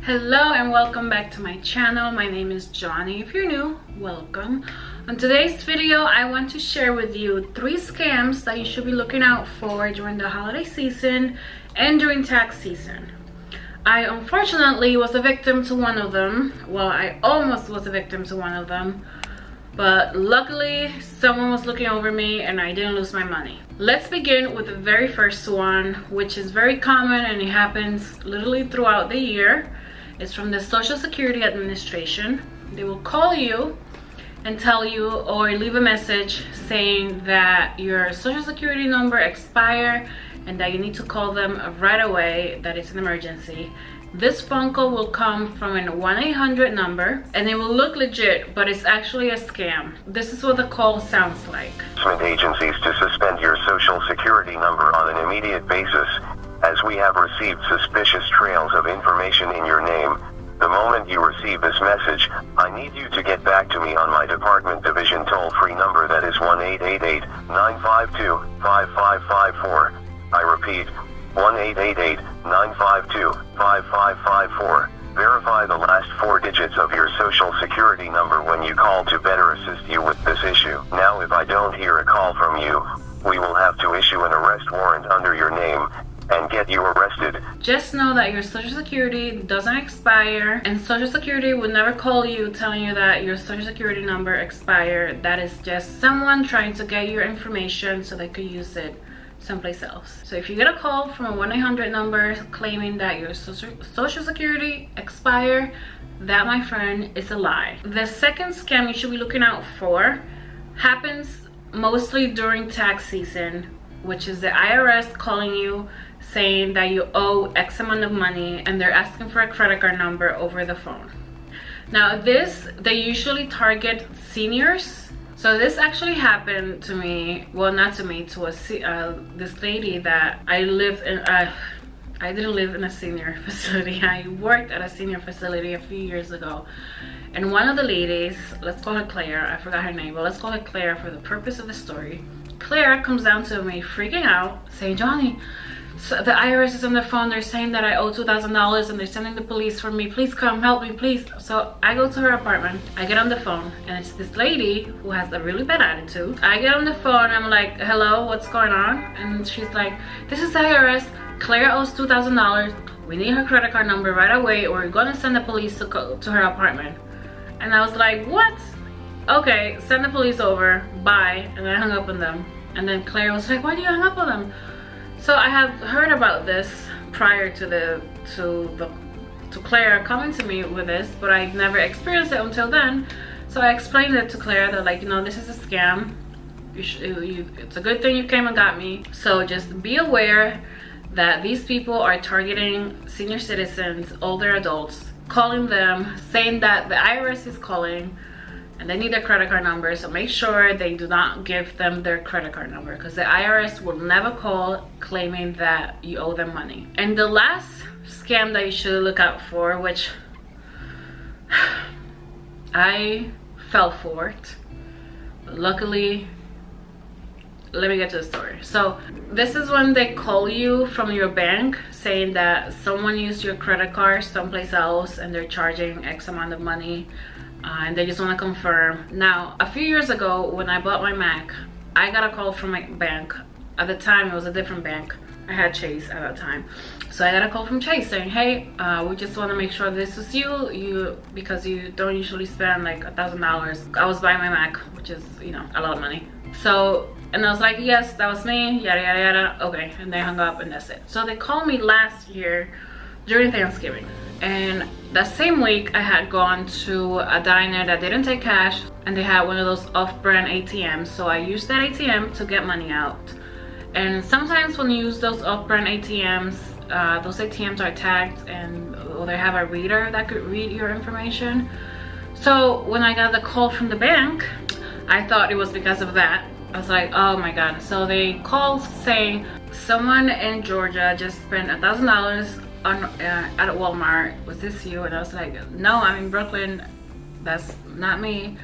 Hello and welcome back to my channel. My name is Johnny. If you're new, welcome. On today's video, I want to share with you 3 scams that you should be looking out for during the holiday season and during tax season. I unfortunately was a victim to one of them. Well, I almost was a victim to one of them, but luckily someone was looking over me and I didn't lose my money. Let's begin with the very first one, which is very common and it happens literally throughout the year. It's from the Social Security Administration. They will call you and tell you or leave a message saying that your Social Security number expired and that you need to call them right away, that it's an emergency. This phone call will come from a 1-800 number and it will look legit, but it's actually a scam. This is what the call sounds like. Agencies to suspend your Social Security number on an immediate basis, as we have received suspicious trails of information in your name. The moment you receive this message, I need you to get back to me on my department division toll-free number, that is 1-888-952-5554. I repeat, 1-888-952-5554. Verify the last 4 digits of your Social Security number when you call to better assist you with this issue. Now, if I don't hear a call from you, we will have to issue an arrest warrant under your name and get you arrested. Just know that your Social Security doesn't expire, and Social Security will never call you telling you that your Social Security number expired. That is just someone trying to get your information so they could use it someplace else. So if you get a call from a 1-800 number claiming that your Social Security expired, that, my friend, is a lie. The second scam you should be looking out for happens mostly during tax season, which is the IRS calling you saying that you owe X amount of money and they're asking for a credit card number over the phone. Now they usually target seniors. So this actually happened to me, well, not to me, to this lady that I lived in. I didn't live in a senior facility. I worked at a senior facility a few years ago, and one of the ladies, let's call her Claire, I forgot her name, but let's call her Claire for the purpose of the story. Claire comes down to me freaking out, saying, Johnny, so the IRS is on the phone, they're saying that I owe $2,000 and they're sending the police for me, please come help me, please. So I go to her apartment, I get on the phone, and it's this lady who has a really bad attitude. I get on the phone, I'm like, hello, what's going on? And she's like, this is the IRS, Claire owes $2,000, we need her credit card number right away or we're gonna send the police to her apartment. And I was like, what? Okay, send the police over, bye. And I hung up on them. And then Claire was like, why do you hang up on them? So I have heard about this prior to Claire coming to me with this, but I never experienced it until then. So I explained it to Claire that, like, you know, this is a scam. It's a good thing you came and got me. So just be aware that these people are targeting senior citizens, older adults, calling them, saying that the IRS is calling and they need their credit card number. So make sure they do not give them their credit card number, because the IRS will never call claiming that you owe them money. And the last scam that you should look out for, which I fell for it, but luckily, let me get to the story. So this is when they call you from your bank saying that someone used your credit card someplace else and they're charging X amount of money, and they just want to confirm. Now, a few years ago when I bought my Mac, I got a call from my bank. At the time it was a different bank. I had Chase at that time. So I got a call from Chase saying, hey, we just want to make sure this is you because you don't usually spend like $1,000. I was buying my Mac, which is, you know, a lot of money. So, and I was like, yes, that was me, yada yada yada. Okay, and they hung up and that's it. So they called me last year during Thanksgiving, and that same week I had gone to a diner that didn't take cash and they had one of those off-brand ATMs. So I used that ATM to get money out. And sometimes when you use those off-brand ATMs, those ATMs are tagged and they have a reader that could read your information. So when I got the call from the bank, I thought it was because of that. I was like, oh my god. So they called saying someone in Georgia just spent $1,000 on at Walmart. Was this you? And I was like, no, I'm in Brooklyn, that's not me.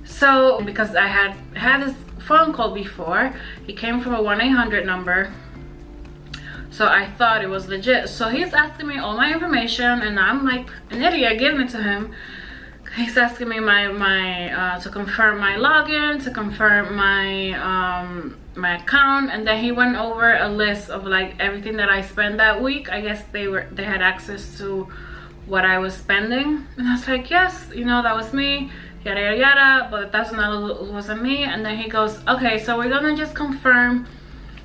So because I had this phone call before, he came from a 1-800 number So I thought it was legit. So he's asking me all my information, and I'm like an idiot giving it to him. He's asking me to confirm my login, to confirm my my account, and then he went over a list of like everything that I spent that week. I guess they had access to what I was spending, and I was like, yes, you know, that was me, yada yada yada, but $1,000 wasn't me. And then he goes, okay, so we're gonna just confirm,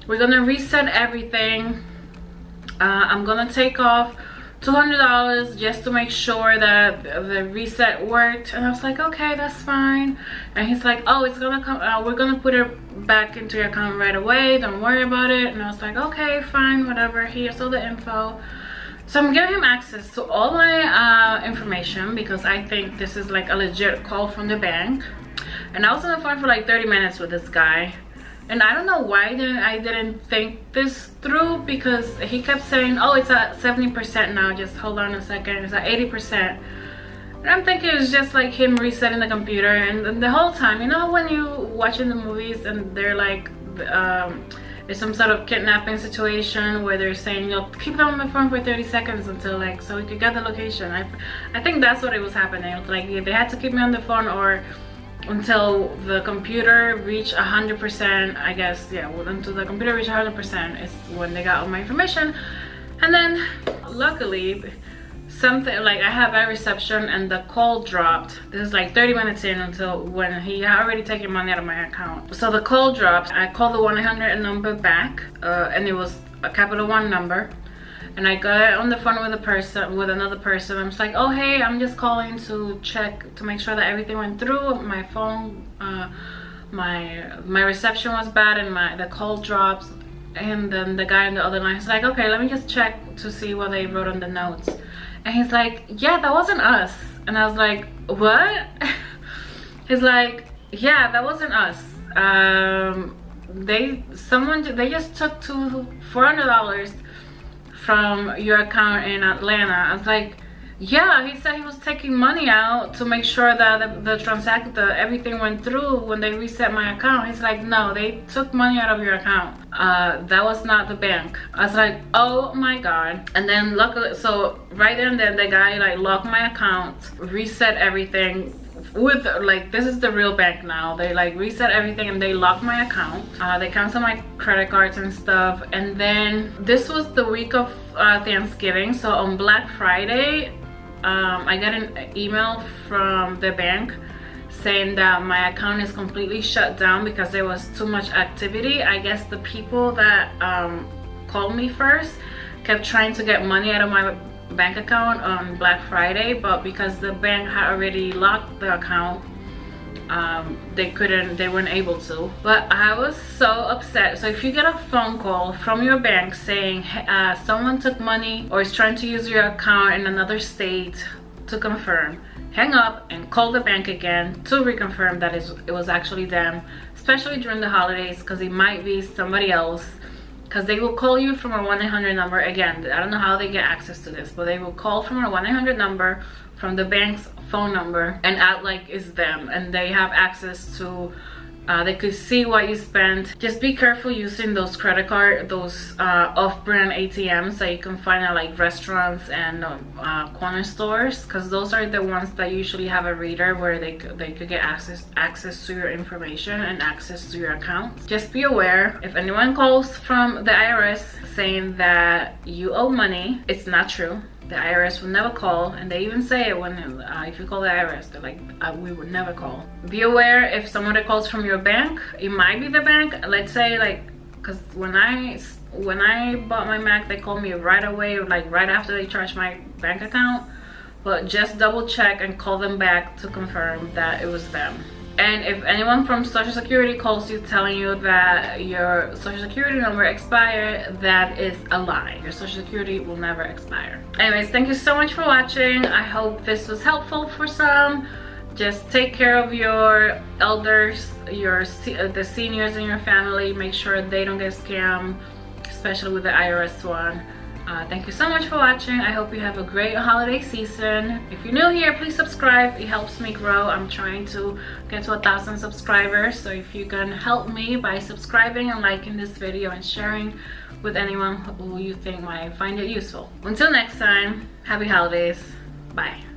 we're gonna reset everything. I'm gonna take off $200 just to make sure that the reset worked. And I was like, okay, that's fine. And he's like, oh, it's gonna come, we're gonna put it back into your account right away, don't worry about it. And I was like, okay, fine, whatever, here's all the info. So I'm giving him access to all my information because I think this is like a legit call from the bank. And I was on the phone for like 30 minutes with this guy. And I don't know why I didn't think this through, because he kept saying, oh, it's at 70% now, just hold on a second, it's at 80%. And I'm thinking it's just like him resetting the computer. And the whole time, you know when you watching the movies and they're like, there's some sort of kidnapping situation where they're saying, you'll keep them on the phone for 30 seconds until like, so we could get the location. I think that's what it was happening. Like they had to keep me on the phone or until the computer reached 100%, I guess. Yeah, well, until the computer reached 100% is when they got all my information. And then luckily something like I have bad reception and the call dropped. This is like 30 minutes in until when he had already taken money out of my account. So the call dropped. I called the 1-800 number back, and it was a capital One number. And I got on the phone with another person. I'm just like, oh hey, I'm just calling to check to make sure that everything went through. My phone, my reception was bad, and the call drops. And then the guy on the other line is like, okay, let me just check to see what they wrote on the notes. And he's like, yeah, that wasn't us. And I was like, what? He's like, yeah, that wasn't us. They just took $400 from your account in Atlanta. I was like, yeah, he said he was taking money out to make sure that everything went through when they reset my account. He's like, no, they took money out of your account. That was not the bank. I was like, oh my god. And then luckily, so right then the guy like locked my account, reset everything with like, this is the real bank now. They like reset everything and they locked my account. They canceled my credit cards and stuff. And then this was the week of Thanksgiving. So on Black Friday, I got an email from the bank saying that my account is completely shut down because there was too much activity. I guess the people that called me first kept trying to get money out of my bank account on Black Friday, but because the bank had already locked the account, they weren't able to. But I was so upset. So if you get a phone call from your bank saying someone took money or is trying to use your account in another state, to confirm, hang up and call the bank again to reconfirm that it was actually them, especially during the holidays, because it might be somebody else. Because they will call you from a 1-800 number. Again, I don't know how they get access to this, but they will call from a 1-800 number from the bank's phone number and act like it's them, and they have access to they could see what you spent. Just be careful using those credit card, those off-brand ATMs that you can find at like restaurants and corner stores, because those are the ones that usually have a reader where they could get access to your information and access to your account. Just be aware, if anyone calls from the IRS saying that you owe money, it's not true. The IRS will never call, and they even say it when if you call the IRS, they're like, we would never call. Be aware if somebody calls from your bank, it might be the bank. Let's say like, because when I bought my Mac, they called me right away, like right after they charged my bank account. But just double check and call them back to confirm that it was them. And if anyone from Social Security calls you telling you that your Social Security number expired, that is a lie. Your Social Security will never expire. Anyways, thank you so much for watching. I hope this was helpful for some. Just take care of your elders, the seniors in your family. Make sure they don't get scammed, especially with the IRS one. Thank you so much for watching. I hope you have a great holiday season. If you're new here, please subscribe. It helps me grow. I'm trying to get to 1,000 subscribers. So if you can help me by subscribing and liking this video and sharing with anyone who you think might find it useful. Until next time, happy holidays. Bye.